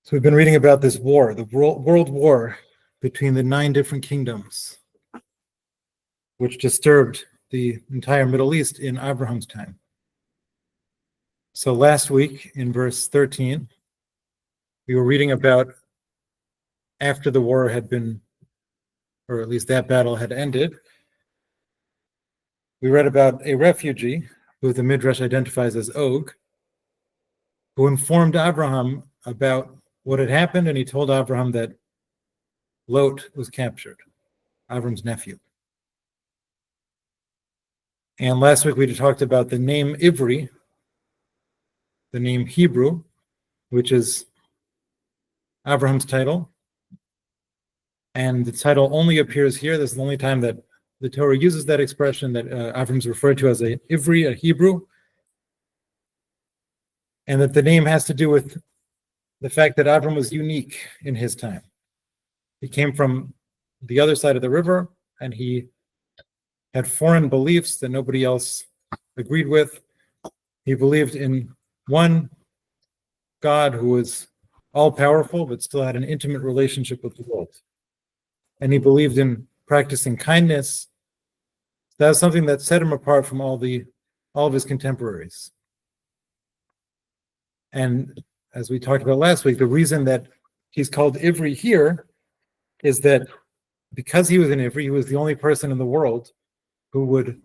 So we've been reading about this war, the world war between the 9 different kingdoms, which disturbed the entire Middle East in Abraham's time. So last week in verse 13, we were reading about after the war had been, or at least that battle had ended, we read about a refugee who the Midrash identifies as Og, who informed Abraham about what had happened, and he told Abraham that Lot was captured, Abraham's nephew. And last week we talked about the name Ivri, the name Hebrew, which is Abraham's title. And the title only appears here. This is the only time that the Torah uses that expression, that Abraham's referred to as a Ivri, a Hebrew. And that the name has to do with the fact that Abram was unique in his time. He came from the other side of the river, and he had foreign beliefs that nobody else agreed with. He believed in one God who was all-powerful, but still had an intimate relationship with the world. And he believed in practicing kindness. That was something that set him apart from all of his contemporaries. And as we talked about last week, the reason that he's called Ivri here is that because he was an Ivri, he was the only person in the world who would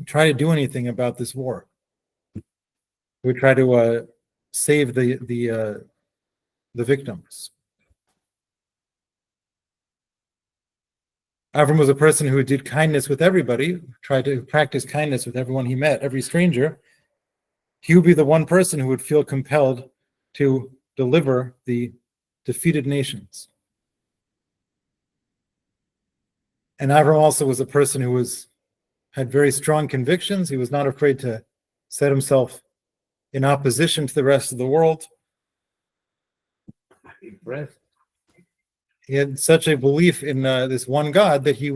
try to do anything about this war. Who would try to save the victims. Avram was a person who did kindness with everybody, tried to practice kindness with everyone he met, every stranger. He would be the one person who would feel compelled to deliver the defeated nations. And Avram also was a person who had very strong convictions. He was not afraid to set himself in opposition to the rest of the world. He had such a belief in this one God that he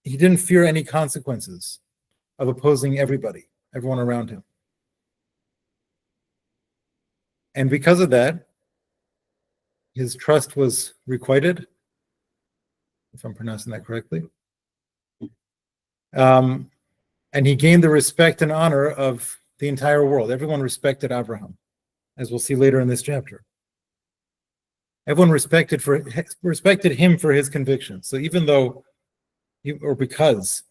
didn't fear any consequences of opposing everyone around him. And because of that, his trust was requited, if I'm pronouncing that correctly. And he gained the respect and honor of the entire world. Everyone respected Abraham, as we'll see later in this chapter. Everyone respected him for his convictions. So even though, because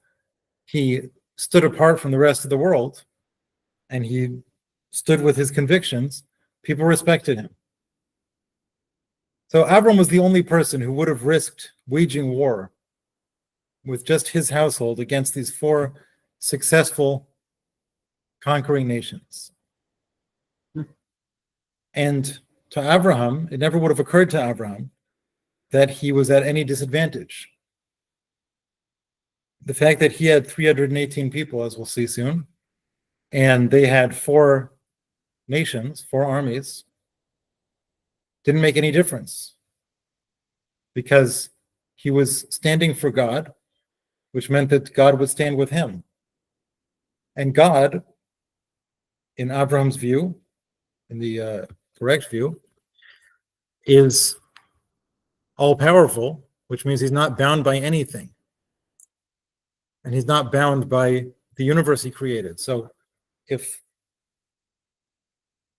he stood apart from the rest of the world, and he stood with his convictions, people respected him. So Abram was the only person who would have risked waging war with just his household against these 4 successful conquering nations. And to Abraham, it never would have occurred to Abraham that he was at any disadvantage. The fact that he had 318 people, as we'll see soon, and they had 4 nations, 4 armies, didn't make any difference, because he was standing for God, which meant that God would stand with him. And God, in Abraham's view, in the correct view, is all-powerful, which means he's not bound by anything. And he's not bound by the universe he created. So if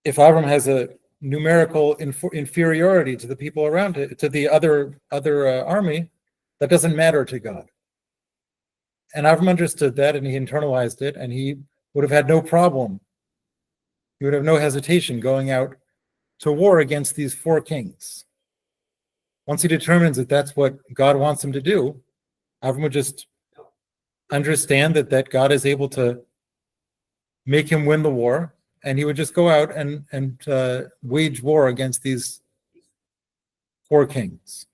Abram has a numerical inferiority to the people around it, to the other army, that doesn't matter to God. And Abram understood that, and he internalized it, and he would have had no problem. He would have no hesitation going out to war against these 4 kings. Once he determines that that's what God wants him to do, Abram would just understand that God is able to make him win the war, and he would just go out and wage war against these 4 kings.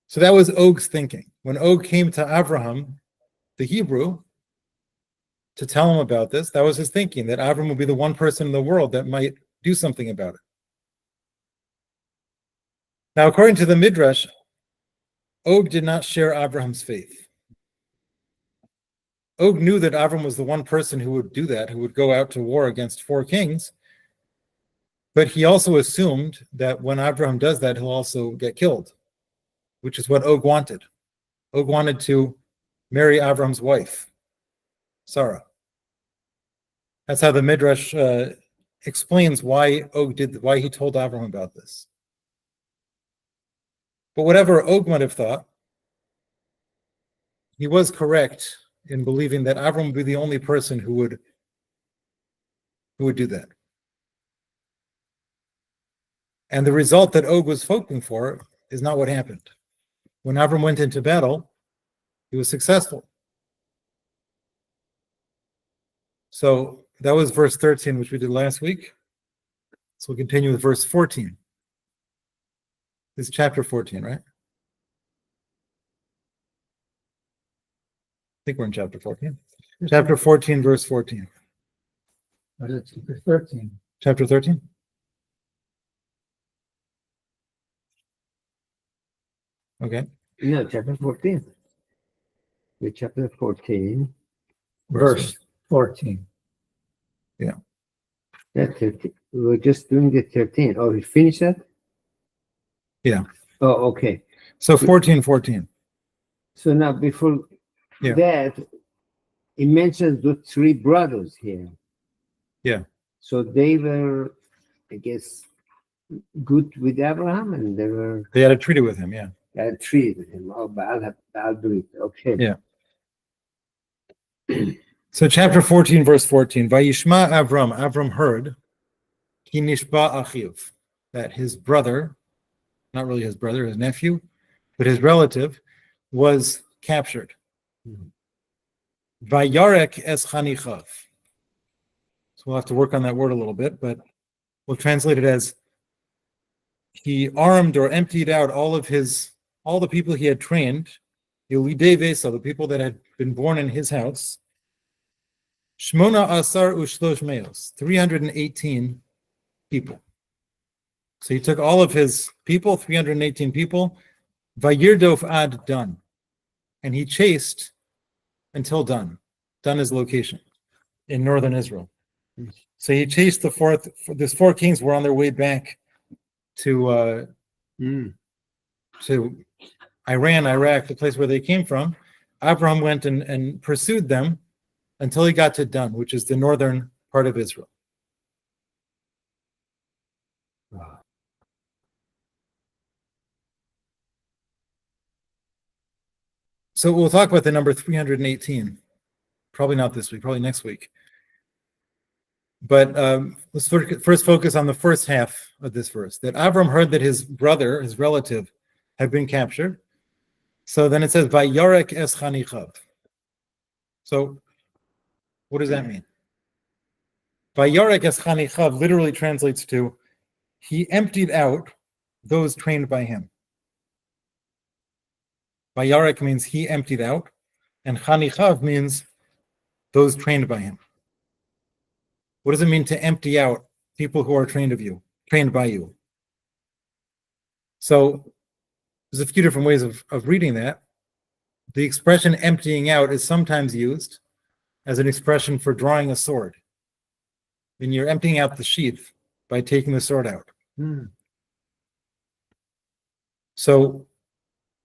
So that was Og's thinking. When Og came to Abraham, the Hebrew, to tell him about this, that was his thinking, that Abraham would be the one person in the world that might do something about it. Now, according to the Midrash, Og did not share Abraham's faith. Og knew that Avram was the one person who would do that, who would go out to war against 4 kings. But he also assumed that when Abraham does that, he'll also get killed, which is what Og wanted. Og wanted to marry Avram's wife, Sarah. That's how the Midrash explains why he told Avram about this. But whatever Og might have thought, he was correct in believing that Avram would be the only person who would do that. And the result that Og was hoping for is not what happened. When Avram went into battle, he was successful. So that was verse 13, which we did last week. So we'll continue with verse 14. This is chapter 14, right? I think we're in chapter 14. Chapter 14, verse 14. Chapter 13. Chapter 13? Okay. No, chapter 14. With chapter 14. Verse 14. Yeah. That 13. We were just doing the 13. Oh, we finished that? Yeah. Oh, okay. So 14. So now before Yeah. that, it mentions the 3 brothers here. Yeah. So they were, I guess, good with Abraham, and They had a treaty with him, yeah. 3 with him. Oh, but I'll do it. Okay. Yeah. So chapter 14, verse 14. Vayishma Avram heard, ki nishba achiv, that his brother, not really his brother, his nephew, but his relative, was captured. Vayarek es chanichav. So we'll have to work on that word a little bit, but we'll translate it as he armed or emptied out all the people he had trained, Yulidei Vesa, the people that had been born in his house, Shmona Asar Ushlosh Meos, 318 people. So he took all of his people, 318 people, Vayirdof ad Dan, and he chased until Dan. Dan is location in northern Israel. So he chased these 4 kings were on their way back to Iran, Iraq, the place where they came from. Abraham went and pursued them until he got to Dan, which is the northern part of Israel. So we'll talk about the number 318. Probably not this week, probably next week. But let's first focus on the first half of this verse, that Avram heard that his brother, his relative, had been captured. So then it says, Vayarek es chanichav. So what does that mean? Vayarek es chanichav literally translates to, he emptied out those trained by him. Vayarek means he emptied out, and chanichav means those trained by him. What does it mean to empty out people who are trained by you? So there's a few different ways of reading that. The expression emptying out is sometimes used as an expression for drawing a sword. And you're emptying out the sheath by taking the sword out. So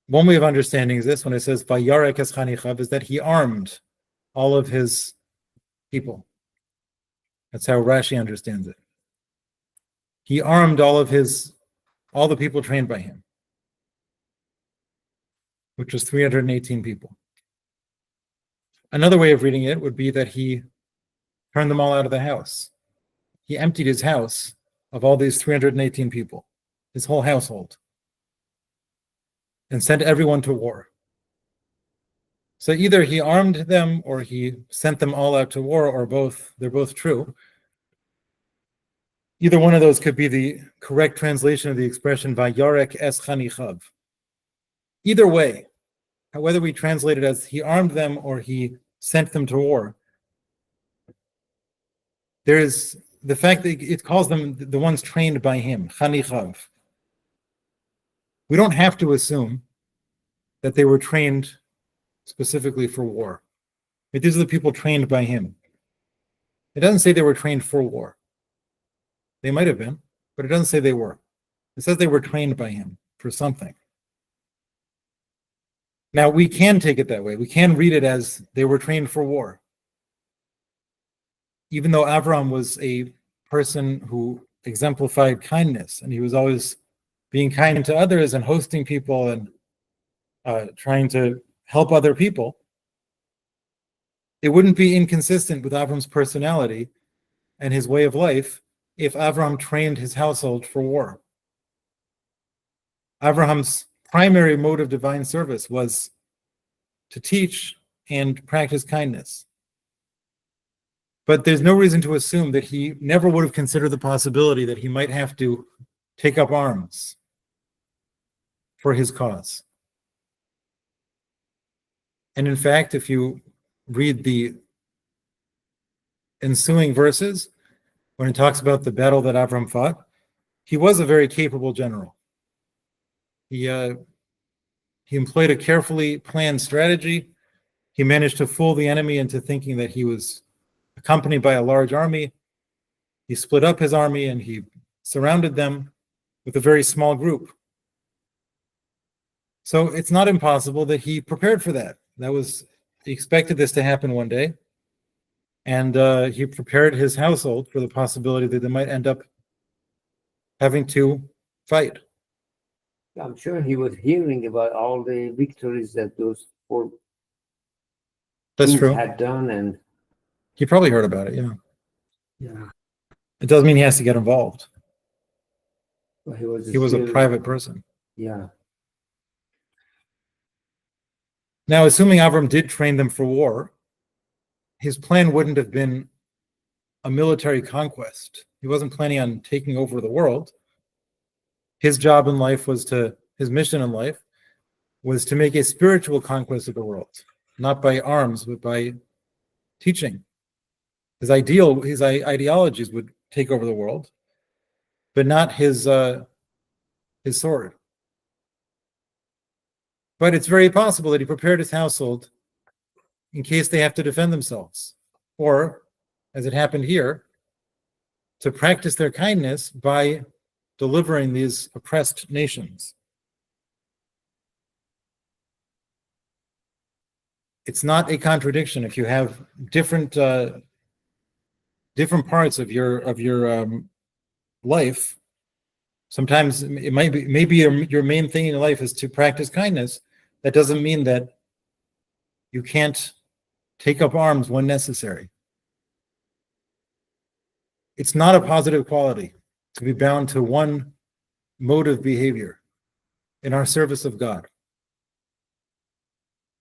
one way of understanding is this, when it says Vayarek es chanichav, is that he armed all of his people. That's how Rashi understands it. He armed all the people trained by him, which was 318 people. Another way of reading it would be that he turned them all out of the house. He emptied his house of all these 318 people, his whole household, and sent everyone to war. So either he armed them or he sent them all out to war, or both. They're both true. Either one of those could be the correct translation of the expression Vayarek es chanichav. Either way, whether we translate it as he armed them or he sent them to war, there is the fact that it calls them the ones trained by him, chanichav. We don't have to assume that they were trained specifically for war. But these are the people trained by him. It doesn't say they were trained for war. They might have been, but it doesn't say they were. It says they were trained by him for something. Now, we can take it that way. We can read it as they were trained for war. Even though Avram was a person who exemplified kindness, and he was always being kind to others and hosting people and trying to help other people, it wouldn't be inconsistent with Avram's personality and his way of life if Avram trained his household for war. Abraham's primary mode of divine service was to teach and practice kindness. But there's no reason to assume that he never would have considered the possibility that he might have to take up arms for his cause. And in fact, if you read the ensuing verses, when it talks about the battle that Avram fought, he was a very capable general. He employed a carefully planned strategy. He managed to fool the enemy into thinking that he was accompanied by a large army. He split up his army and he surrounded them with a very small group. So it's not impossible that he prepared for that. He expected this to happen one day. And he prepared his household for the possibility that they might end up having to fight. I'm sure he was hearing about all the victories that those four That's kings true. had done, and He probably heard about it, yeah. yeah, It doesn't mean he has to get involved. well, he was He was a still- private person. Yeah, Now, assuming Avram did train them for war, his plan wouldn't have been a military conquest. He wasn't planning on taking over the world. His job in life his mission in life was to make a spiritual conquest of the world, not by arms, but by teaching. His ideologies would take over the world, but not his sword. But it's very possible that he prepared his household in case they have to defend themselves, or, as it happened here, to practice their kindness by delivering these oppressed nations. It's not a contradiction if you have different parts of your life. Sometimes it might be maybe your main thing in your life is to practice kindness. That doesn't mean that you can't take up arms when necessary. It's not a positive quality to be bound to one mode of behavior in our service of God.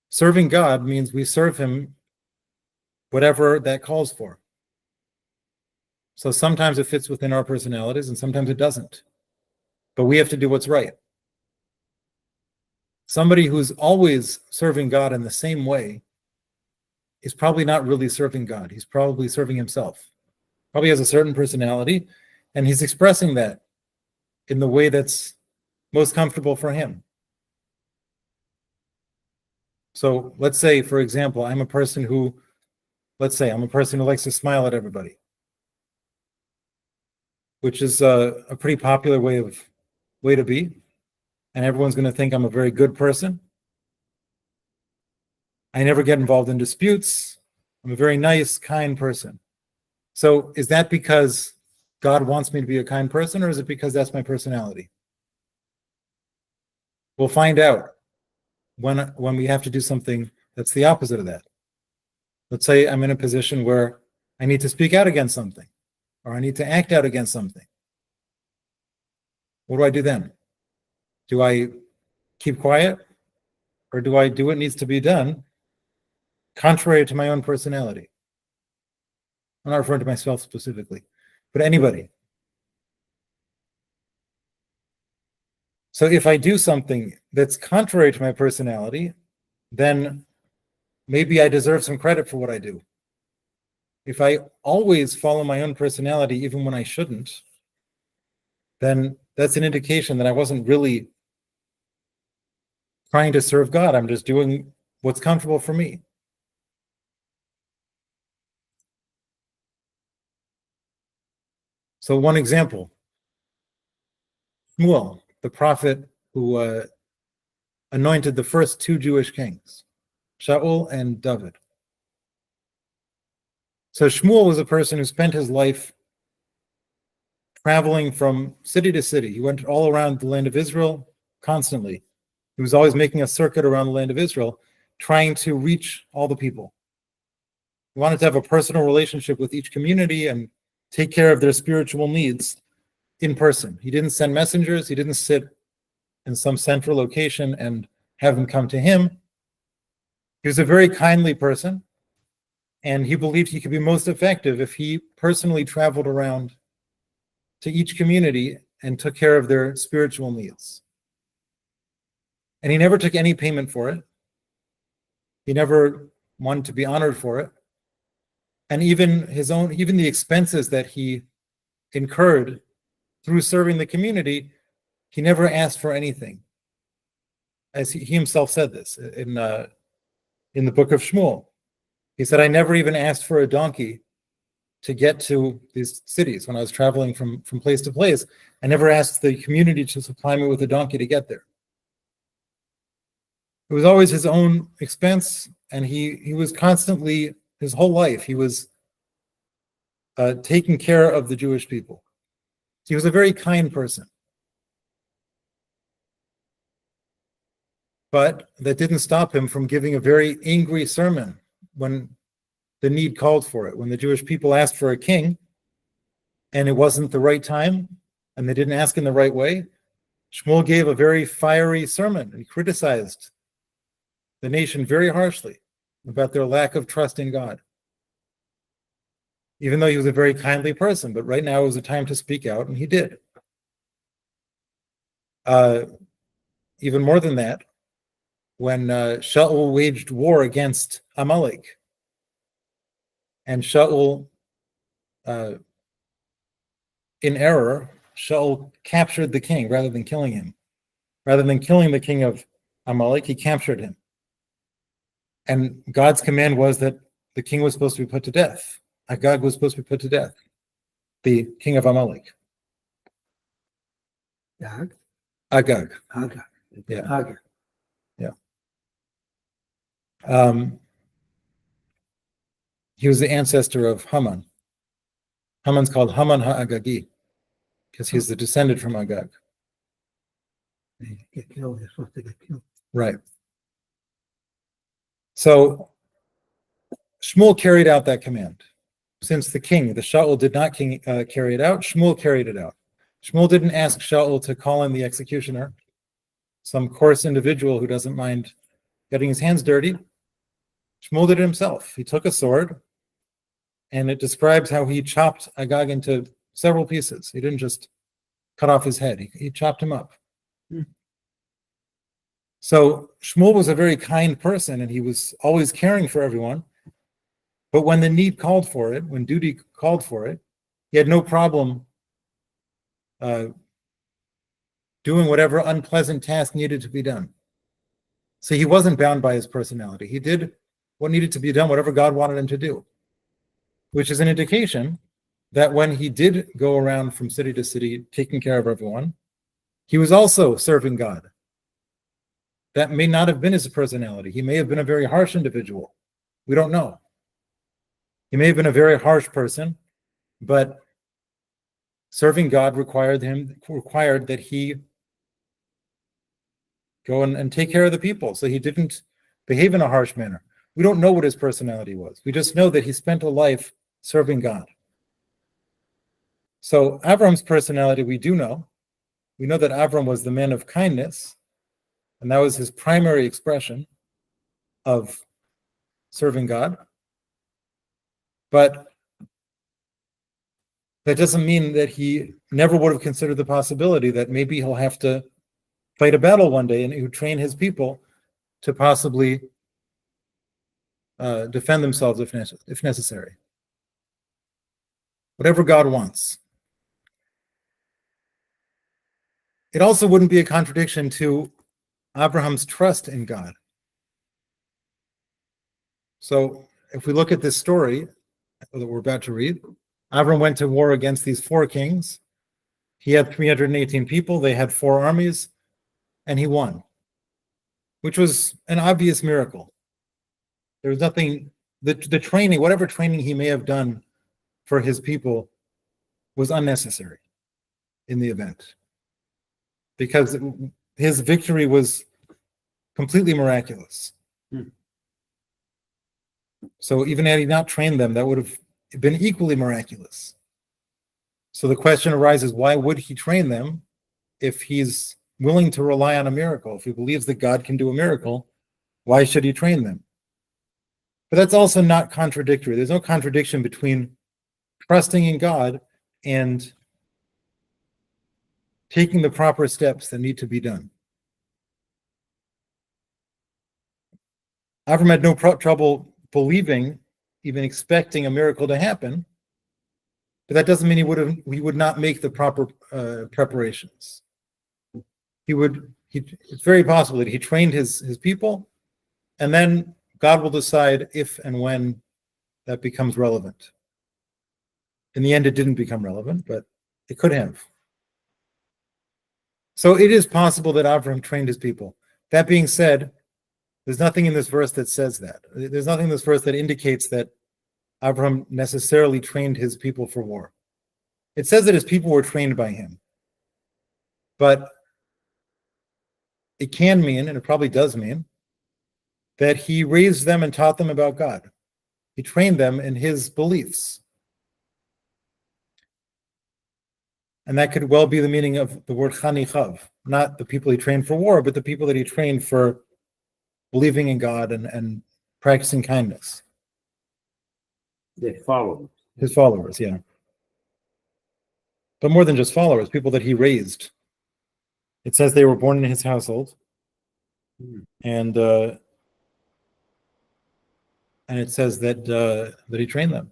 Serving God means we serve him whatever that calls for. So sometimes it fits within our personalities and sometimes it doesn't. But we have to do what's right. Somebody who's always serving God in the same way is probably not really serving God. He's probably serving himself. Probably has a certain personality, and he's expressing that in the way that's most comfortable for him. So let's say, for example, I'm a person who likes to smile at everybody, which is a pretty popular way to be, and everyone's going to think I'm a very good person. I never get involved in disputes. I'm a very nice, kind person. So is that because God wants me to be a kind person, or is it because that's my personality? We'll find out when we have to do something that's the opposite of that. Let's say I'm in a position where I need to speak out against something, or I need to act out against something. What do I do then? Do I keep quiet, or do I do what needs to be done contrary to my own personality? I'm not referring to myself specifically, but anybody. So if I do something that's contrary to my personality, then maybe I deserve some credit for what I do. If I always follow my own personality, even when I shouldn't, then that's an indication that I wasn't really trying to serve God. I'm just doing what's comfortable for me. So one example, Shmuel, the prophet who anointed the first two Jewish kings, Shaul and David. So Shmuel was a person who spent his life traveling from city to city. He went all around the land of Israel constantly. He was always making a circuit around the land of Israel, trying to reach all the people. He wanted to have a personal relationship with each community and take care of their spiritual needs in person. He didn't send messengers. He didn't sit in some central location and have them come to him. He was a very kindly person, and he believed he could be most effective if he personally traveled around to each community and took care of their spiritual needs. And he never took any payment for it. He never wanted to be honored for it. And even the expenses that he incurred through serving the community, he never asked for anything. As he himself said this in the book of Shmuel. He said, I never even asked for a donkey to get to these cities when I was traveling from place to place. I never asked the community to supply me with a donkey to get there. It was always his own expense, and he was constantly, his whole life, he was taking care of the Jewish people. He was a very kind person. But that didn't stop him from giving a very angry sermon when the need called for it. When the Jewish people asked for a king, and it wasn't the right time, and they didn't ask in the right way, Shmuel gave a very fiery sermon and criticized the nation very harshly about their lack of trust in God. Even though he was a very kindly person, but right now it was a time to speak out, and he did. Even more than that, when Shaul waged war against Amalek, and Shaul, in error, Shaul captured the king rather than killing him. Rather than killing the king of Amalek, he captured him. And God's command was that the king was supposed to be put to death. Agag was supposed to be put to death, the king of Amalek. Dag? Agag. Agag. Yeah. Agag. He was the ancestor of Haman. Haman's called Haman HaAgagi because he's the descendant from Agag. They get killed. They're supposed to get killed. Right. So Shmuel carried out that command. Since the Shaul did not carry it out, Shmuel carried it out. Shmuel didn't ask Shaul to call in the executioner, some coarse individual who doesn't mind getting his hands dirty. Shmuel did it himself. He took a sword, and it describes how he chopped Agag into several pieces. He didn't just cut off his head. He chopped him up. So Shmuel was a very kind person, and he was always caring for everyone. But when the need called for it, when duty called for it, he had no problem doing whatever unpleasant task needed to be done. So he wasn't bound by his personality. He did what needed to be done, whatever God wanted him to do, which is an indication that when he did go around from city to city, taking care of everyone, he was also serving God. That may not have been his personality. He may have been a very harsh individual. We don't know. He may have been a very harsh person, but serving God required that he go and take care of the people. So he didn't behave in a harsh manner. We don't know what his personality was. We just know that he spent a life serving God. So Avram's personality, we do know. We know that Avram was the man of kindness, and that was his primary expression of serving God. But that doesn't mean that he never would have considered the possibility that maybe he'll have to fight a battle one day and he would train his people to possibly defend themselves if necessary. Whatever God wants. It also wouldn't be a contradiction to Abraham's trust in God. So if we look at this story that we're about to read, Avram went to war against these 4 kings. He had 318 people. They had 4 armies, and he won, which was an obvious miracle. There was nothing, the training, whatever training he may have done for his people was unnecessary in the event, because his victory was completely miraculous. So even had he not trained them, that would have been equally miraculous. So the question arises, why would he train them if he's willing to rely on a miracle? If he believes that God can do a miracle, why should he train them? But that's also not contradictory. There's no contradiction between trusting in God and taking the proper steps that need to be done. Avram had no trouble believing, even expecting a miracle to happen, but that doesn't mean he would not make the proper preparations. It's very possible that he trained his people, and then God will decide if and when that becomes relevant. In the end, it didn't become relevant, but it could have. So it is possible that Avram trained his people. That being said, there's nothing in this verse that says that. There's nothing in this verse that indicates that Avram necessarily trained his people for war. It says that his people were trained by him. But it can mean, and it probably does mean, that he raised them and taught them about God. He trained them in his beliefs. And that could well be the meaning of the word chanichav, not the people he trained for war, but the people that he trained for believing in God and practicing kindness. They follow His followers, yeah. But more than just followers, people that he raised. It says they were born in his household, and it says that he trained them.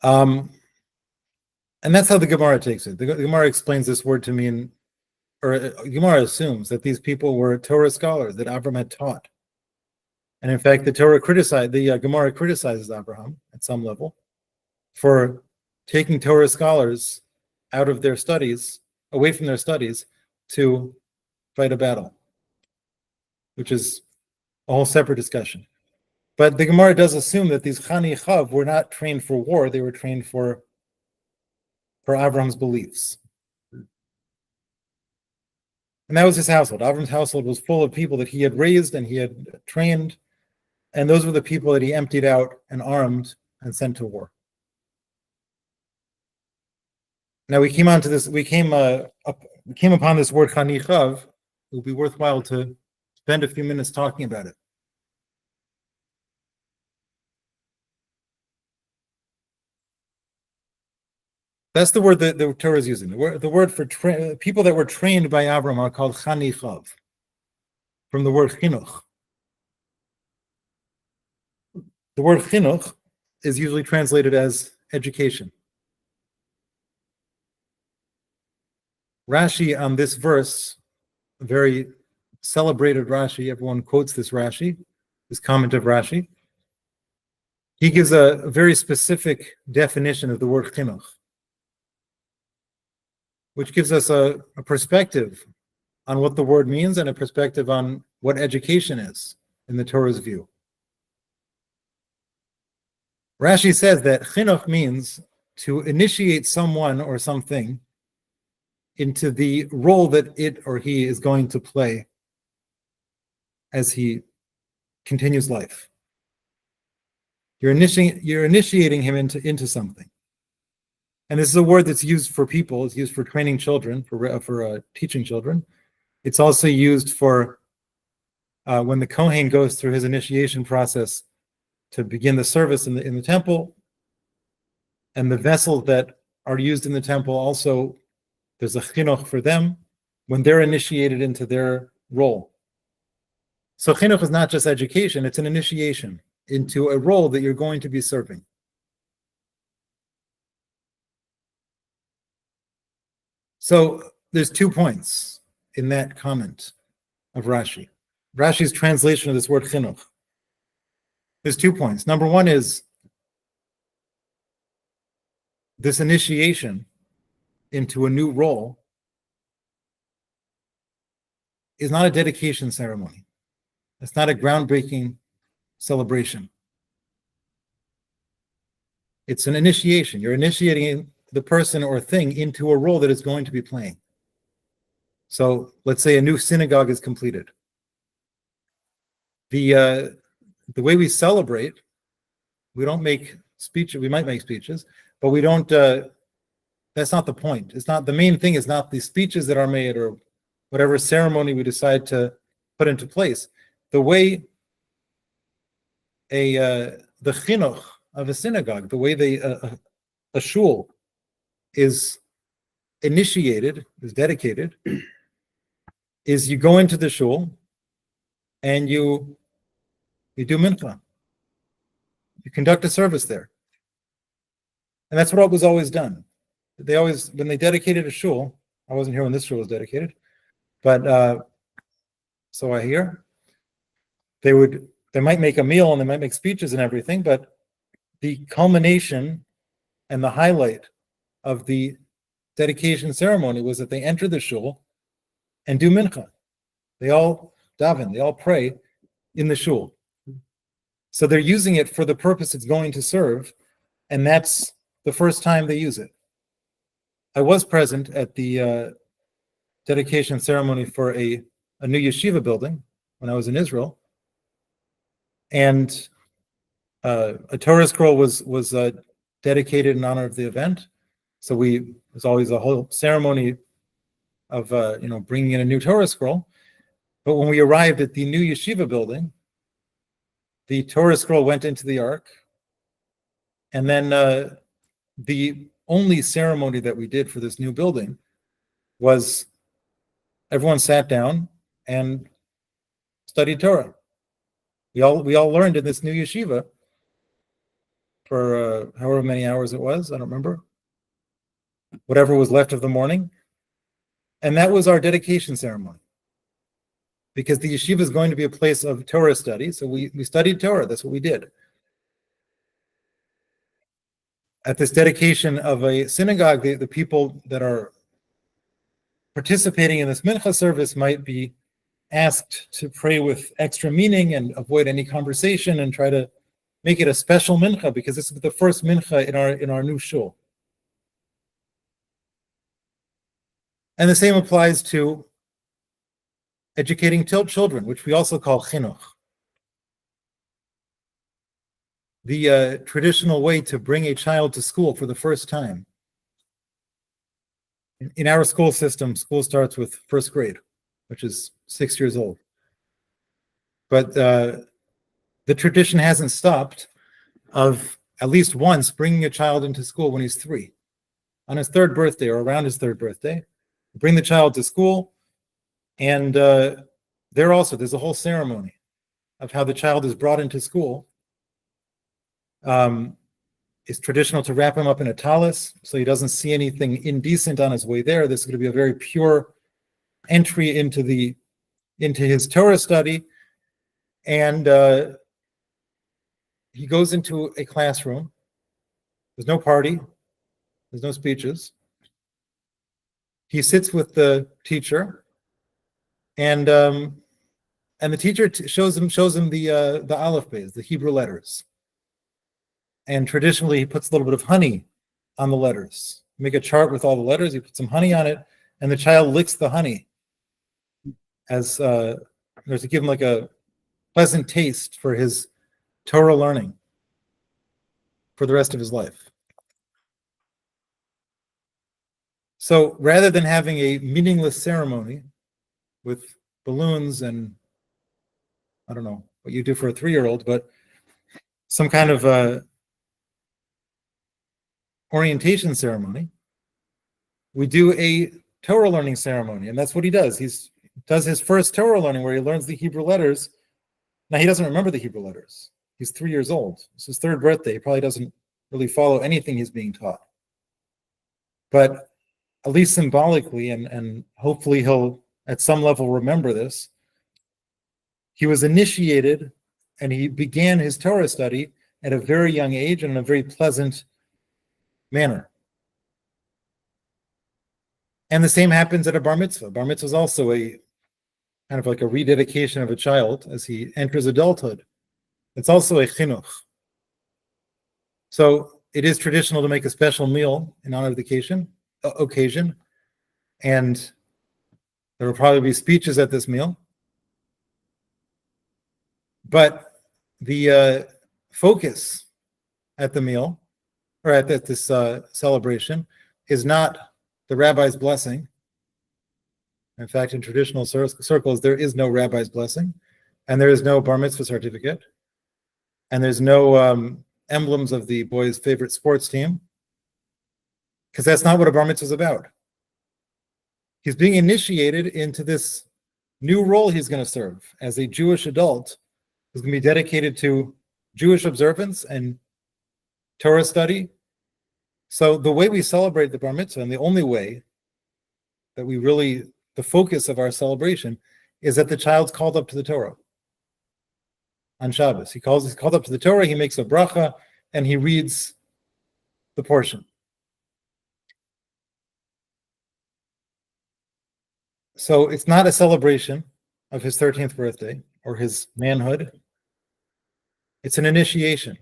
And that's how the Gemara takes it. The Gemara explains this word to mean, or Gemara assumes that these people were Torah scholars that Abraham had taught. And in fact, the Gemara criticizes Abraham at some level for taking Torah scholars out of their studies, away from their studies, to fight a battle, which is a whole separate discussion. But the Gemara does assume that these Chani Chav were not trained for war, they were trained for Avram's beliefs. And that was his household. Avram's household was full of people that he had raised and he had trained, and those were the people that he emptied out and armed and sent to war. Now we came upon this word Chani Chav. It will be worthwhile to spend a few minutes talking about it. That's the word that the Torah is using. The word for people that were trained by Avram are called Chani Chav, from the word chinuch. The word chinuch is usually translated as education. Rashi on this verse, a very celebrated Rashi, everyone quotes this Rashi, this comment of Rashi. He gives a very specific definition of the word chinuch, which gives us a perspective on what the word means and a perspective on what education is in the Torah's view. Rashi says that chinuch means to initiate someone or something into the role that it or he is going to play as he continues life. You're initiating him into something. And this is a word that's used for people. It's used for training children, for teaching children. It's also used for when the Kohen goes through his initiation process to begin the service in the temple. And the vessels that are used in the temple also, there's a chinuch for them when they're initiated into their role. So chinuch is not just education, it's an initiation into a role that you're going to be serving. So there's 2 points in that comment of Rashi. Rashi's translation of this word chinuch. There's 2 points. Number one is this initiation into a new role is not a dedication ceremony. It's not a groundbreaking celebration. It's an initiation. You're initiating the person or thing into a role that is going to be playing. So let's say a new synagogue is completed. The way we celebrate, we don't make speeches. We might make speeches, but we don't. That's not the point. It's not the main thing. Is not the speeches that are made or whatever ceremony we decide to put into place. The way the chinuch of a synagogue, the way a shul is initiated, is dedicated, is you go into the shul and you do mincha. You conduct a service there. And that's what was always done. They always, when they dedicated a shul, I wasn't here when this shul was dedicated, but so I hear, they might make a meal and they might make speeches and everything, but the culmination and the highlight of the dedication ceremony was that they enter the shul and do mincha. They all daven, they all pray in the shul. So they're using it for the purpose it's going to serve, and that's the first time they use it. I was present at the dedication ceremony for a new yeshiva building when I was in Israel, and a Torah scroll was dedicated in honor of the event. So there's always a whole ceremony of bringing in a new Torah scroll. But when we arrived at the new yeshiva building, the Torah scroll went into the ark, and then the only ceremony that we did for this new building was everyone sat down and studied Torah. We all learned in this new yeshiva for however many hours it was, I don't remember, whatever was left of the morning. And that was our dedication ceremony. Because the yeshiva is going to be a place of Torah study, so we studied Torah. That's what we did. At this dedication of a synagogue, the people that are participating in this mincha service might be asked to pray with extra meaning and avoid any conversation and try to make it a special mincha, because this is the first mincha in our new shul. And the same applies to educating children, which we also call chinuch. The traditional way to bring a child to school for the first time. In our school system, school starts with first grade, which is 6 years old. But the tradition hasn't stopped of at least once bringing a child into school when he's 3. On his 3rd birthday or around his 3rd birthday, bring the child to school, and there's a whole ceremony of how the child is brought into school. It's traditional to wrap him up in a tallis so he doesn't see anything indecent on his way there. This is going to be a very pure entry into his Torah study. And he goes into a classroom. There's no party. There's no speeches. He sits with the teacher, and the teacher shows him the aleph beis, the Hebrew letters. And traditionally, he puts a little bit of honey on the letters. Make a chart with all the letters. He puts some honey on it, and the child licks the honey as to give him like a pleasant taste for his Torah learning for the rest of his life. So rather than having a meaningless ceremony with balloons and I don't know what you do for a 3-year-old, but some kind of orientation ceremony, we do a Torah learning ceremony, and that's what he does. He does his first Torah learning where he learns the Hebrew letters. Now, he doesn't remember the Hebrew letters. He's 3 years old. It's his 3rd birthday. He probably doesn't really follow anything he's being taught. But at least symbolically, and hopefully he'll at some level remember this, he was initiated and he began his Torah study at a very young age and in a very pleasant manner. And the same happens at a bar mitzvah. Bar mitzvah is also a kind of like a rededication of a child as he enters adulthood. It's also a chinuch. So it is traditional to make a special meal in honor of the occasion, and there will probably be speeches at this meal. But the focus at the meal, or at this celebration, is not the rabbi's blessing. In fact, in traditional circles, there is no rabbi's blessing, and there is no bar mitzvah certificate, and there's no emblems of the boy's favorite sports team, because that's not what a bar mitzvah is about. He's being initiated into this new role he's going to serve as a Jewish adult who's going to be dedicated to Jewish observance and Torah study. So the way we celebrate the bar mitzvah, and the only way that we really, the focus of our celebration, is that the child's called up to the Torah on Shabbos. He's called up to the Torah, he makes a bracha, and he reads the portion. So it's not a celebration of his 13th birthday or his manhood. It's an initiation.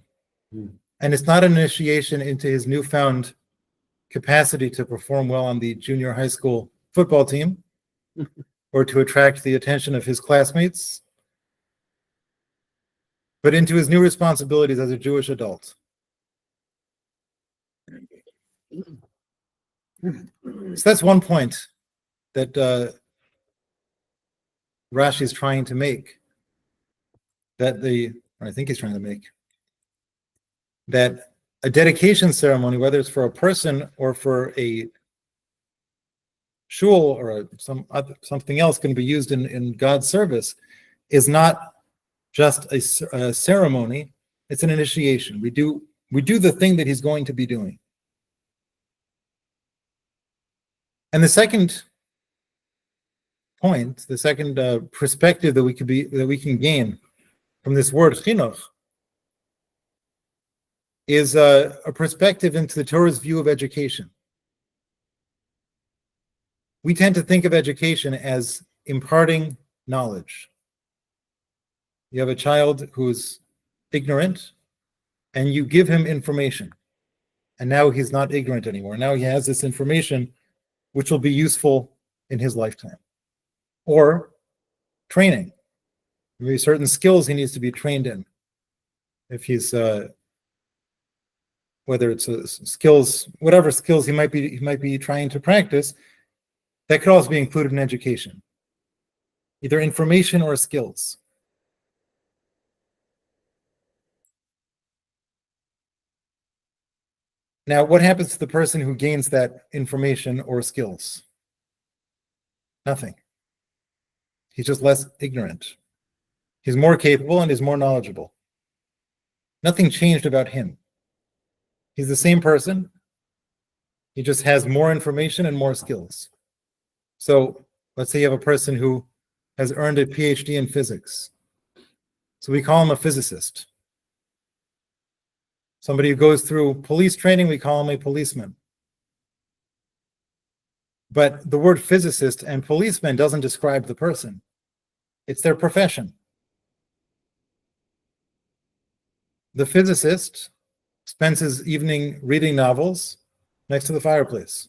And it's not an initiation into his newfound capacity to perform well on the junior high school football team or to attract the attention of his classmates, but into his new responsibilities as a Jewish adult. So that's one point that Rashi is trying to make, or I think he's trying to make, that a dedication ceremony, whether it's for a person or for a shul or something else going to be used in God's service, is not just a ceremony, it's an initiation. We do the thing that he's going to be doing. And the second point, the second perspective that we can gain from this word chinuch is a perspective into the Torah's view of education. We tend to think of education as imparting knowledge. You have a child who's ignorant, and you give him information. And now he's not ignorant anymore. Now he has this information which will be useful in his lifetime. Or training. Maybe certain skills he needs to be trained in. If he's whether it's skills, whatever skills he might be trying to practice, that could also be included in education. Either information or skills. Now, what happens to the person who gains that information or skills? Nothing. He's just less ignorant. He's more capable and is more knowledgeable. Nothing changed about him. He's the same person. He just has more information and more skills. So let's say you have a person who has earned a PhD in physics. So we call him a physicist. Somebody who goes through police training, we call him a policeman. But the word physicist and policeman doesn't describe the person. It's their profession. The physicist spends his evening reading novels next to the fireplace.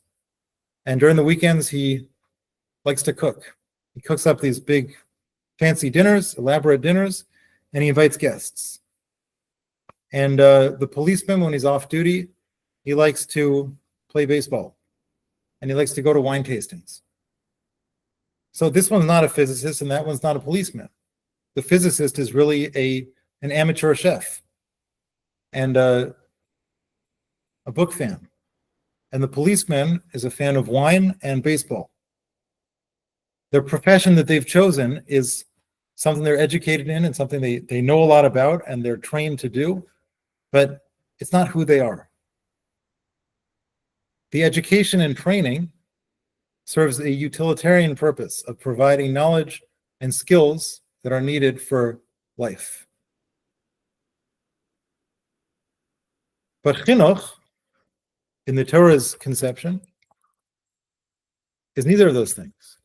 And during the weekends, he likes to cook. He cooks up these big, fancy dinners, elaborate dinners, and he invites guests. And the policeman, when he's off duty, he likes to play baseball. And he likes to go to wine tastings. So this one's not a physicist, and that one's not a policeman. The physicist is really an amateur chef and a book fan. And the policeman is a fan of wine and baseball. Their profession that they've chosen is something they're educated in and something they know a lot about and they're trained to do, but it's not who they are. The education and training serves a utilitarian purpose of providing knowledge and skills that are needed for life. But chinuch, in the Torah's conception, is neither of those things.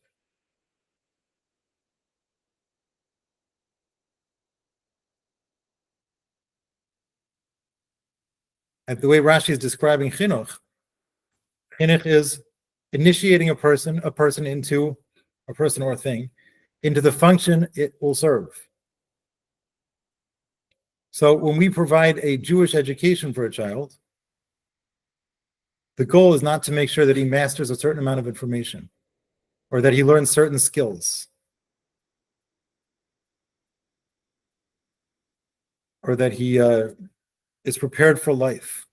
And the way Rashi is describing chinuch is initiating a person into a person or thing, into the function it will serve. So when we provide a Jewish education for a child, the goal is not to make sure that he masters a certain amount of information or that he learns certain skills or that he is prepared for life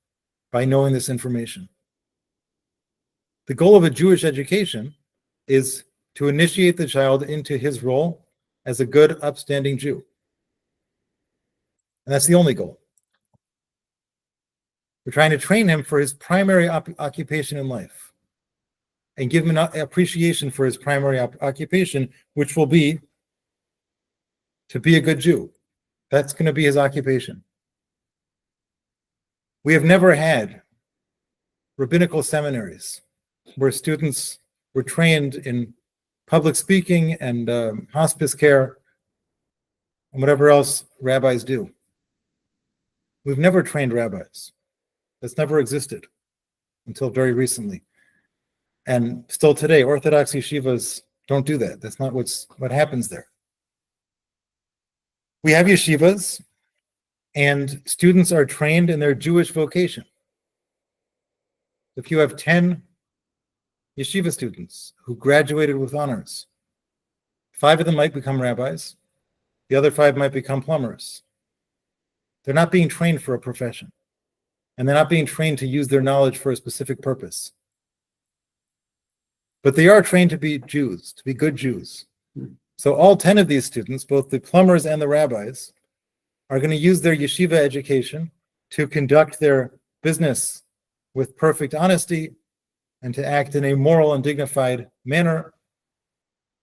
by knowing this information. The goal of a Jewish education is to initiate the child into his role as a good, upstanding Jew. And that's the only goal. We're trying to train him for his primary occupation in life and give him an appreciation for his primary occupation, which will be to be a good Jew. That's going to be his occupation. We have never had rabbinical seminaries where students were trained in public speaking and hospice care and whatever else rabbis do. We've never trained rabbis. That's never existed until very recently. And still today, Orthodox yeshivas don't do that. That's not what happens there. We have yeshivas, and students are trained in their Jewish vocation. If you have 10 yeshiva students who graduated with honors, 5 of them might become rabbis, the other 5 might become plumbers. They're not being trained for a profession, and they're not being trained to use their knowledge for a specific purpose. But they are trained to be Jews, to be good Jews. So all 10 of these students, both the plumbers and the rabbis, are going to use their yeshiva education to conduct their business with perfect honesty and to act in a moral and dignified manner.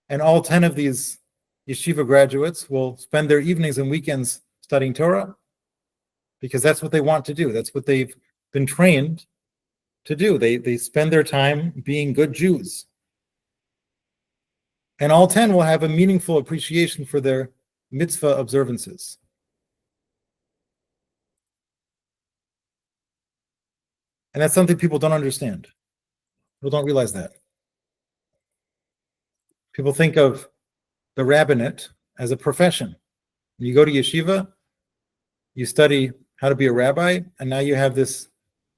And all 10 of these yeshiva graduates will spend their evenings and weekends studying Torah because that's what they want to do. That's what they've been trained to do. They spend their time being good Jews. And all 10 will have a meaningful appreciation for their mitzvah observances. And that's something people don't understand. People don't realize that. People think of the rabbinate as a profession. You go to yeshiva, you study how to be a rabbi, and now you have this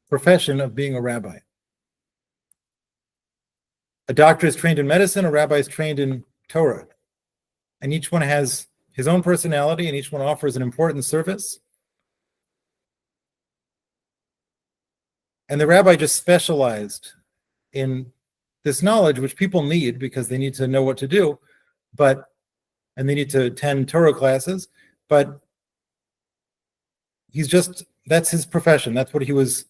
profession of being a rabbi. A doctor is trained in medicine, a rabbi is trained in Torah. And each one has his own personality, and each one offers an important service. And the rabbi just specialized in this knowledge, which people need because they need to know what to do, and they need to attend Torah classes, but that's his profession. That's what he was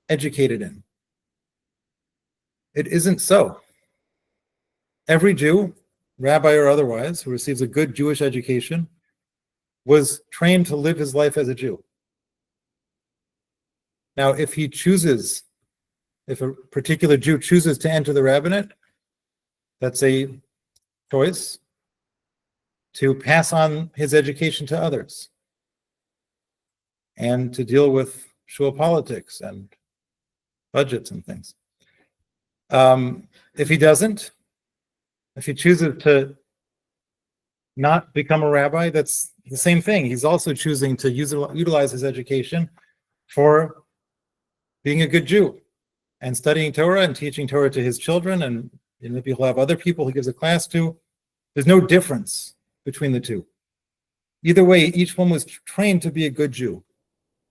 educated in. It isn't so. Every Jew, rabbi or otherwise, who receives a good Jewish education was trained to live his life as a Jew. Now, if a particular Jew chooses to enter the rabbinate, that's a choice to pass on his education to others and to deal with shul politics and budgets and things. If he doesn't, if he chooses to not become a rabbi, that's the same thing. He's also choosing to utilize his education for being a good Jew and studying Torah and teaching Torah to his children, and maybe he'll have other people he gives a class to. There's no difference between the two. Either way, each one was trained to be a good Jew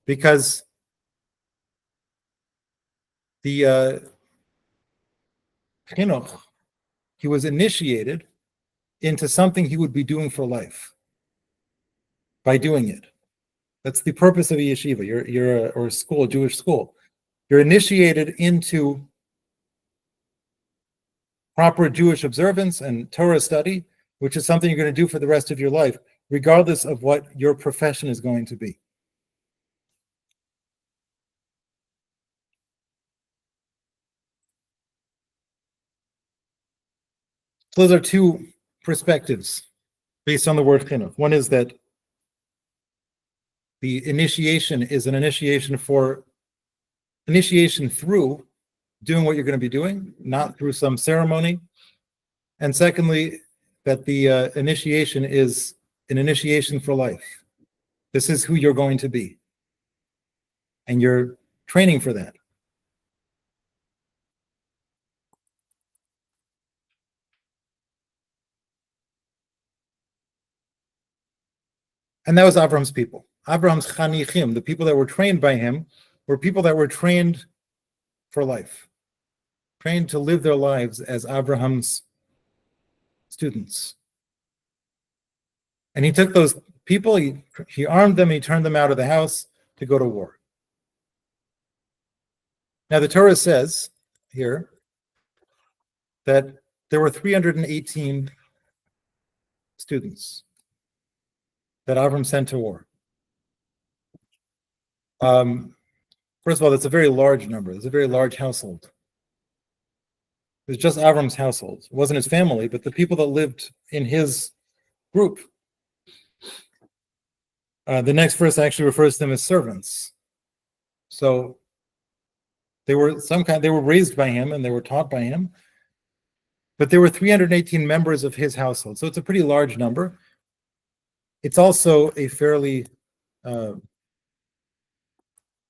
because the chinuch, he was initiated into something he would be doing for life by doing it. That's the purpose of a yeshiva, or a school, Jewish school. You're initiated into proper Jewish observance and Torah study, which is something you're going to do for the rest of your life, regardless of what your profession is going to be. those are two perspectives based on the word chinuch. One is that the initiation is an initiation through doing what you're going to be doing, not through some ceremony. And secondly, that the initiation is an initiation for life. This is who you're going to be. And you're training for that. And that was Abraham's people. Abraham's chanichim, the people that were trained by him, were people that were trained for life, trained to live their lives as Abraham's students. And he took those people, he armed them, he turned them out of the house to go to war. Now the Torah says here that there were 318 students that Avram sent to war. First of all, that's a very large number. It's a very large household. It was just Avram's household. It wasn't his family, but the people that lived in his group. The next verse actually refers to them as servants. So they were raised by him and they were taught by him. But there were 318 members of his household. So it's a pretty large number. It's also a fairly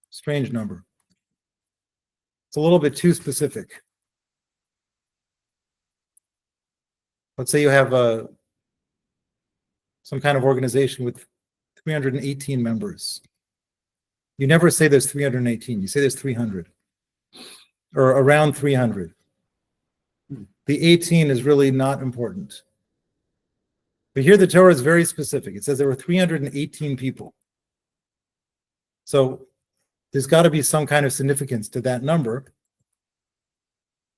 strange number. It's a little bit too specific. Let's say you have some kind of organization with 318 members. You never say there's 318. You say there's 300 or around 300. The 18 is really not important. But here the Torah is very specific. It says there were 318 people. So there's got to be some kind of significance to that number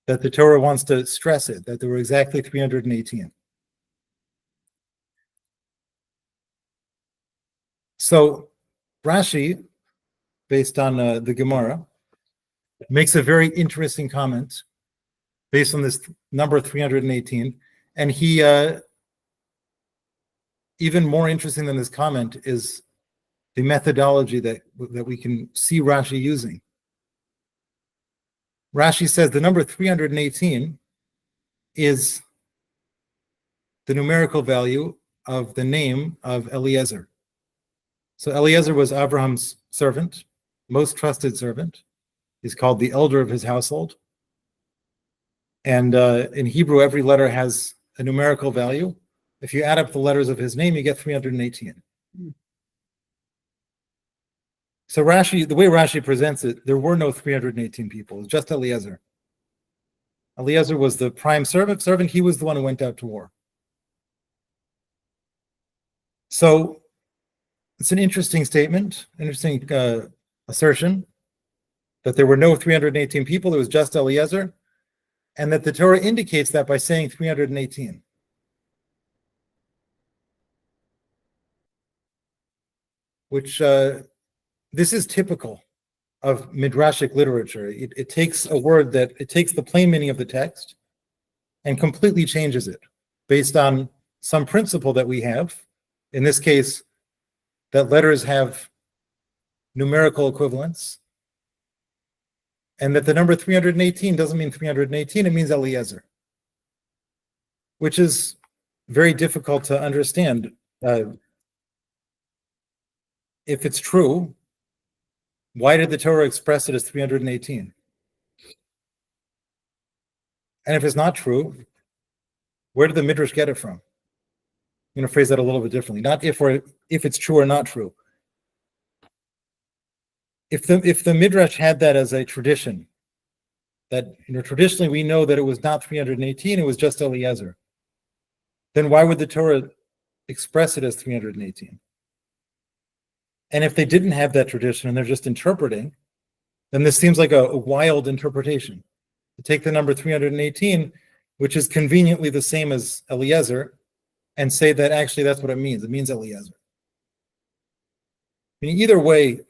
that the Torah wants to stress it, that there were exactly 318. So Rashi, based on the Gemara, makes a very interesting comment based on this number 318. And he, even more interesting than this comment is the methodology that we can see Rashi using. Rashi says the number 318 is the numerical value of the name of Eliezer. So Eliezer was Abraham's servant, most trusted servant. He's called the elder of his household. And in Hebrew, every letter has a numerical value. If you add up the letters of his name, you get 318. So Rashi, the way Rashi presents it, there were no 318 people. It was just Eliezer. Eliezer was the prime servant. He was the one who went out to war. So it's an interesting statement, interesting assertion that there were no 318 people. It was just Eliezer. And that the Torah indicates that by saying 318. Which this is typical of midrashic literature. It takes a word it takes the plain meaning of the text and completely changes it based on some principle that we have. In this case, that letters have numerical equivalence, and that the number 318 doesn't mean 318, it means Eliezer, which is very difficult to understand. If it's true, why did the Torah express it as 318? And if it's not true, where did the Midrash get it from? I'm going to phrase that a little bit differently. Not if it's true or not true. If the Midrash had that as a tradition, that traditionally we know that it was not 318, it was just Eliezer, then why would the Torah express it as 318? And if they didn't have that tradition and they're just interpreting, then this seems like a wild interpretation. To take the number 318, which is conveniently the same as Eliezer, and say that actually that's what it means. It means Eliezer. I mean, either way,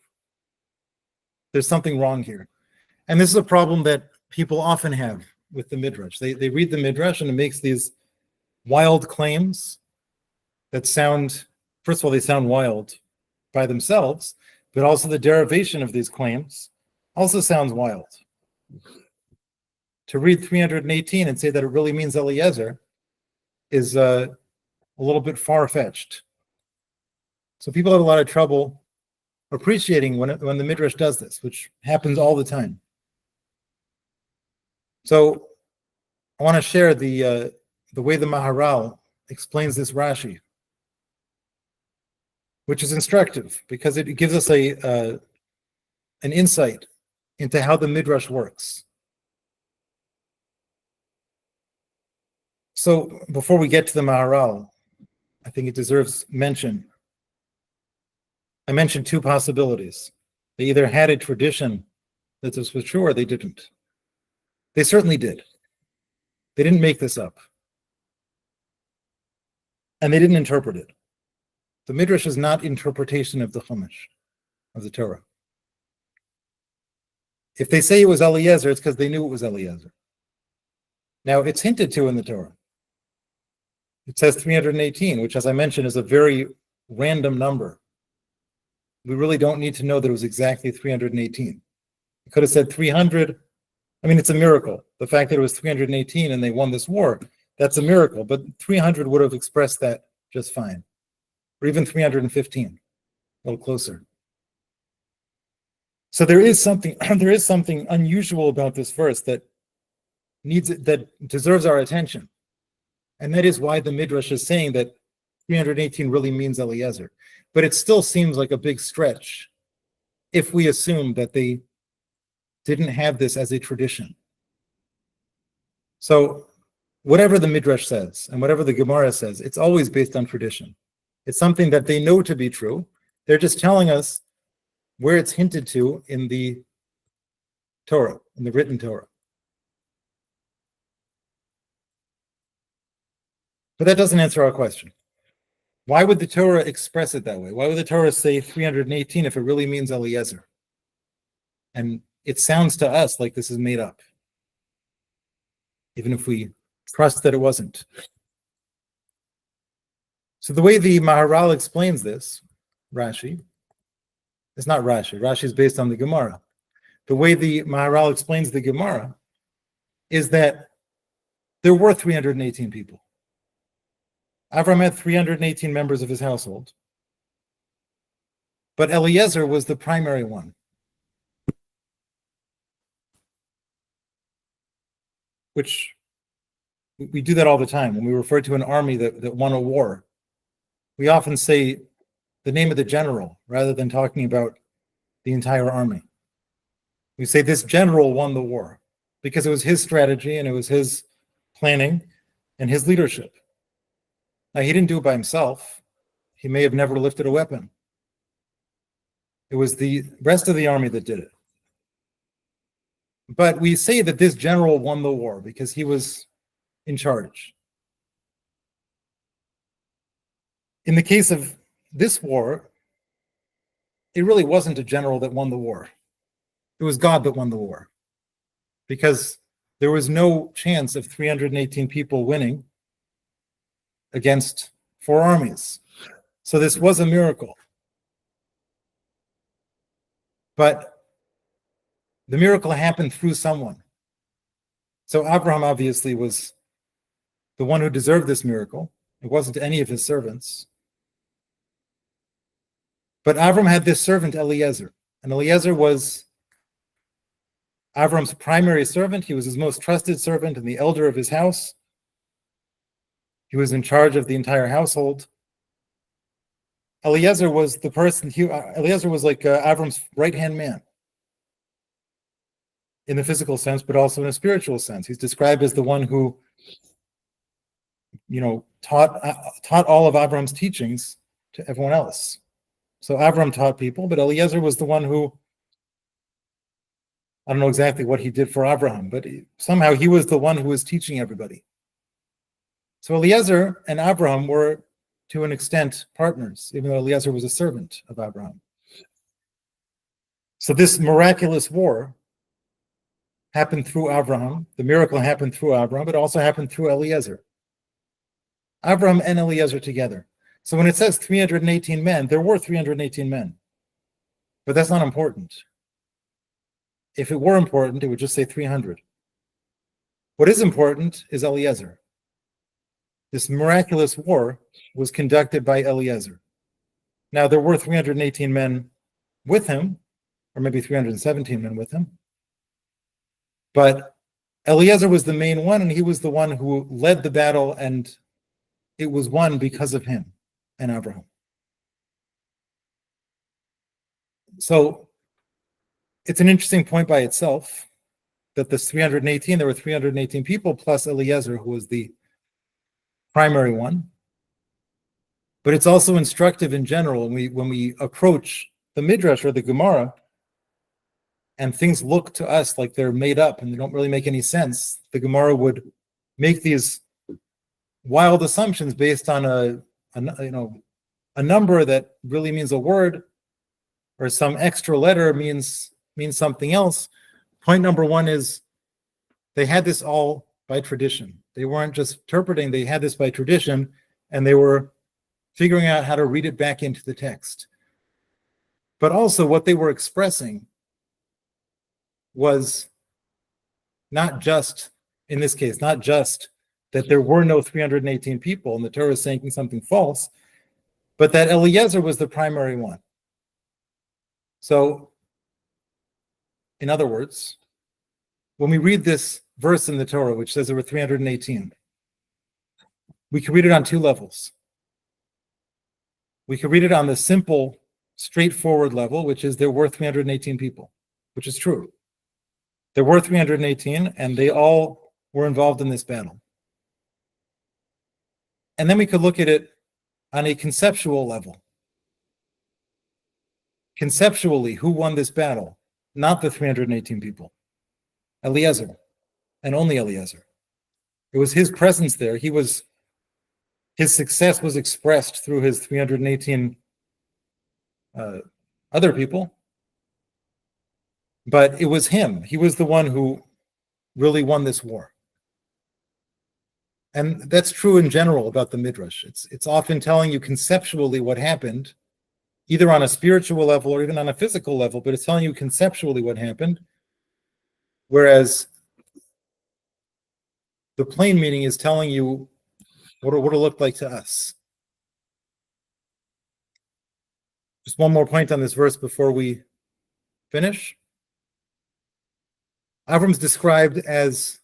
there's something wrong here. And this is a problem that people often have with the Midrash. They read the Midrash and it makes these wild claims that sound, first of all, they sound wild by themselves, but also the derivation of these claims also sounds wild. To read 318 and say that it really means Eliezer is a little bit far-fetched. So people have a lot of trouble appreciating when the Midrash does this, which happens all the time. So I want to share the way the Maharal explains this Rashi, which is instructive because it gives us an insight into how the Midrash works. So before we get to the Maharal, I think it deserves mention. I mentioned two possibilities. They either had a tradition that this was true or they didn't. They certainly did. They didn't make this up. And they didn't interpret it. The Midrash is not interpretation of the Chumash, of the Torah. If they say it was Eliezer, it's because they knew it was Eliezer. Now, it's hinted to in the Torah. It says 318, which, as I mentioned, is a very random number. We really don't need to know that it was exactly 318. It could have said 300. I mean, it's a miracle. The fact that it was 318 and they won this war, that's a miracle. But 300 would have expressed that just fine. Or even 315, a little closer. So there is something unusual about this verse that deserves our attention. And that is why the Midrash is saying that 318 really means Eliezer. But it still seems like a big stretch if we assume that they didn't have this as a tradition. So whatever the Midrash says and whatever the Gemara says, it's always based on tradition. It's something that they know to be true. They're just telling us where it's hinted to in the Torah, in the written Torah. But that doesn't answer our question. Why would the Torah express it that way? Why would the Torah say 318 if it really means Eliezer? And it sounds to us like this is made up, even if we trust that it wasn't. So the way the Maharal explains this, Rashi, it's not Rashi. Rashi is based on the Gemara. The way the Maharal explains the Gemara is that there were 318 people. Avram had 318 members of his household, but Eliezer was the primary one. Which we do that all the time. When we refer to an army that won a war, we often say the name of the general rather than talking about the entire army. We say this general won the war because it was his strategy and it was his planning and his leadership. Now, he didn't do it by himself. He may have never lifted a weapon. It was the rest of the army that did it. But we say that this general won the war because he was in charge. In the case of this war, it really wasn't a general that won the war. It was God that won the war. Because there was no chance of 318 people winning against 4 armies. So this was a miracle. But the miracle happened through someone. So Abraham obviously was the one who deserved this miracle. It wasn't any of his servants. But Abraham had this servant Eliezer. And Eliezer was Abraham's primary servant. He was his most trusted servant and the elder of his house. He was in charge of the entire household. Eliezer was the person, Eliezer was like Avram's right-hand man in the physical sense, but also in a spiritual sense. He's described as the one who, taught all of Avram's teachings to everyone else. So Avram taught people, but Eliezer was the one who, I don't know exactly what he did for Abraham, but somehow he was the one who was teaching everybody. So Eliezer and Abraham were, to an extent, partners, even though Eliezer was a servant of Abraham. So this miraculous war happened through Abraham. The miracle happened through Abraham, but also happened through Eliezer. Abraham and Eliezer together. So when it says 318 men, there were 318 men. But that's not important. If it were important, it would just say 300. What is important is Eliezer. This miraculous war was conducted by Eliezer. Now, there were 318 men with him, or maybe 317 men with him. But Eliezer was the main one, and he was the one who led the battle, and it was won because of him and Abraham. So it's an interesting point by itself that this 318, there were 318 people plus Eliezer, who was the primary one. But it's also instructive in general when we approach the Midrash or the Gemara, and things look to us like they're made up and they don't really make any sense. The Gemara would make these wild assumptions based on a number that really means a word, or some extra letter means something else. Point number one is they had this all by tradition. They weren't just interpreting, they had this by tradition, and they were figuring out how to read it back into the text. But also what they were expressing was not just, in this case, not just that there were no 318 people and the Torah is saying something false, but that Eliezer was the primary one. So, in other words, when we read this verse in the Torah, which says there were 318, we can read it on two levels. We can read it on the simple, straightforward level, which is there were 318 people, which is true. There were 318, and they all were involved in this battle. And then we could look at it on a conceptual level. Conceptually, who won this battle? Not the 318 people. Eliezer, and only Eliezer. It was his presence there. His success was expressed through his 318 other people. But it was him. He was the one who really won this war. And that's true in general about the Midrash. It's often telling you conceptually what happened, either on a spiritual level or even on a physical level, but it's telling you conceptually what happened. Whereas the plain meaning is telling you what it would have looked like to us. Just one more point on this verse before we finish. Avram's described as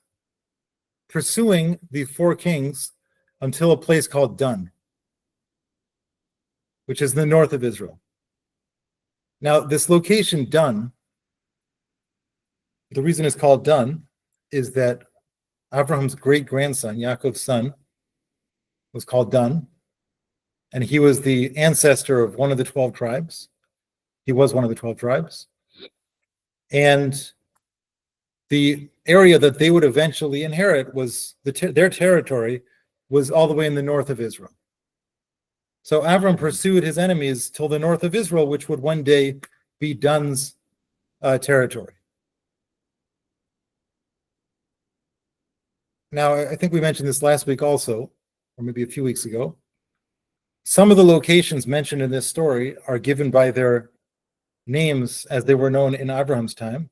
pursuing the four kings until a place called Dan, which is in the north of Israel. Now, this location, Dan, the reason it's called Dan is that Avraham's great-grandson, Yaakov's son, was called Dan, and he was the ancestor of one of the 12 tribes. He was one of the 12 tribes. And the area that they would eventually inherit was their territory was all the way in the north of Israel. So Avram pursued his enemies till the north of Israel, which would one day be Dan's territory. Now, I think we mentioned this last week also, or maybe a few weeks ago. Some of the locations mentioned in this story are given by their names as they were known in Abraham's time.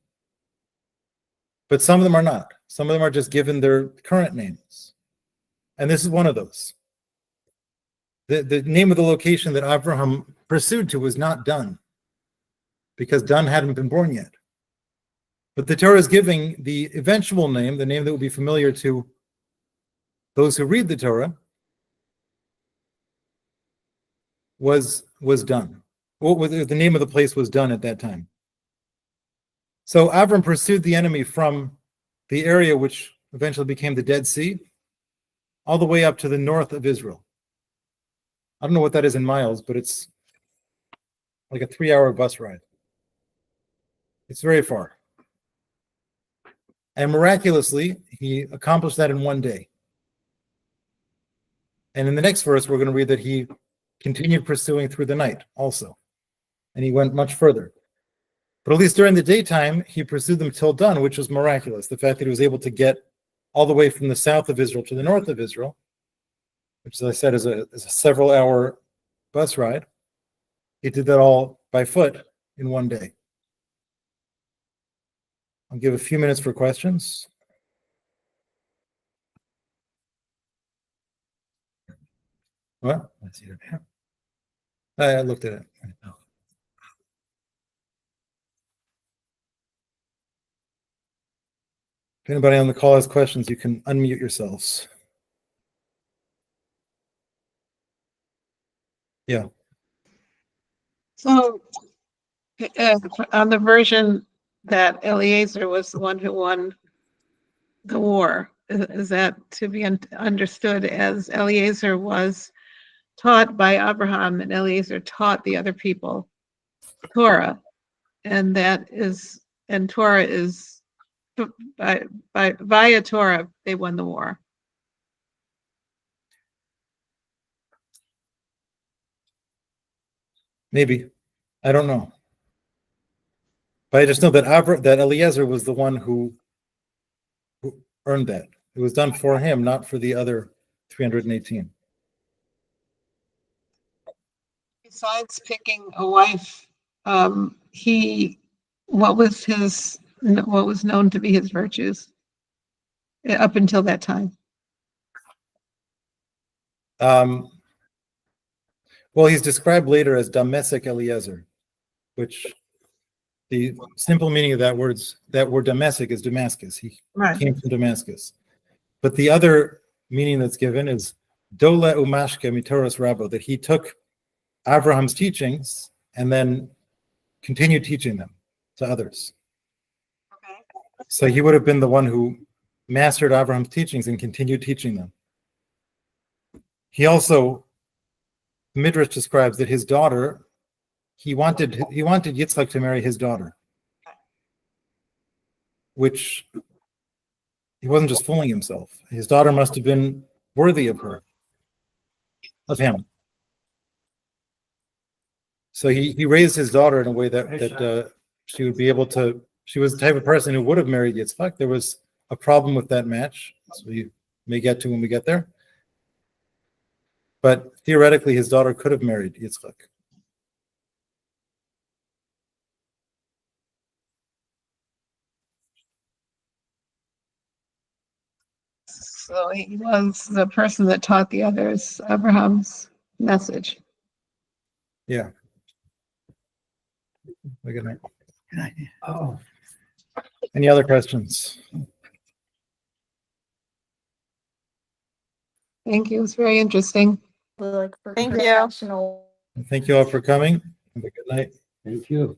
But some of them are not. Some of them are just given their current names. And this is one of those. The name of the location that Abraham pursued to was not Dan, because Dan hadn't been born yet. But the Torah is giving the eventual name, the name that will be familiar to those who read the Torah, was Dan. What was the name of the place was Dan at that time. So Avram pursued the enemy from the area which eventually became the Dead Sea, all the way up to the north of Israel. I don't know what that is in miles, but it's like a 3-hour bus ride. It's very far. And miraculously, he accomplished that in one day. And in the next verse, we're going to read that he continued pursuing through the night also. And he went much further. But at least during the daytime, he pursued them till dawn, which was miraculous. The fact that he was able to get all the way from the south of Israel to the north of Israel. which, as I said, is a several-hour bus ride. He did that all by foot in one day. I'll give a few minutes for questions. What? I looked at it. If anybody on the call has questions, you can unmute yourselves. Yeah. So, on the version that Eliezer was the one who won the war, is that to be understood as Eliezer was taught by Abraham and Eliezer taught the other people Torah, and Torah is via Torah they won the war. Maybe. I don't know. But I just know that Eliezer was the one who earned that. It was done for him, not for the other 318. Besides picking a wife, what was known to be his virtues up until that time? Well, he's described later as Damesek Eliezer, which the simple meaning of that word Damesek is Damascus. He came from Damascus. But the other meaning that's given is Dole Umashke Mitoras Rabo, that he took Abraham's teachings and then continued teaching them to others. Okay. So he would have been the one who mastered Abraham's teachings and continued teaching them. He also, Midrash describes that his daughter, he wanted Yitzchak to marry his daughter, which he wasn't just fooling himself. His daughter must have been worthy of him. So he raised his daughter in a way that she would be able to. She was the type of person who would have married Yitzchak. There was a problem with that match, so we may get to when we get there. But theoretically, his daughter could have married Yitzchak. So he was the person that taught the others Abraham's message. Yeah. Good night. Good night. Oh, Any other questions? Thank you. It was very interesting. Thank you. Thank you all for coming. Have a good night. thank you.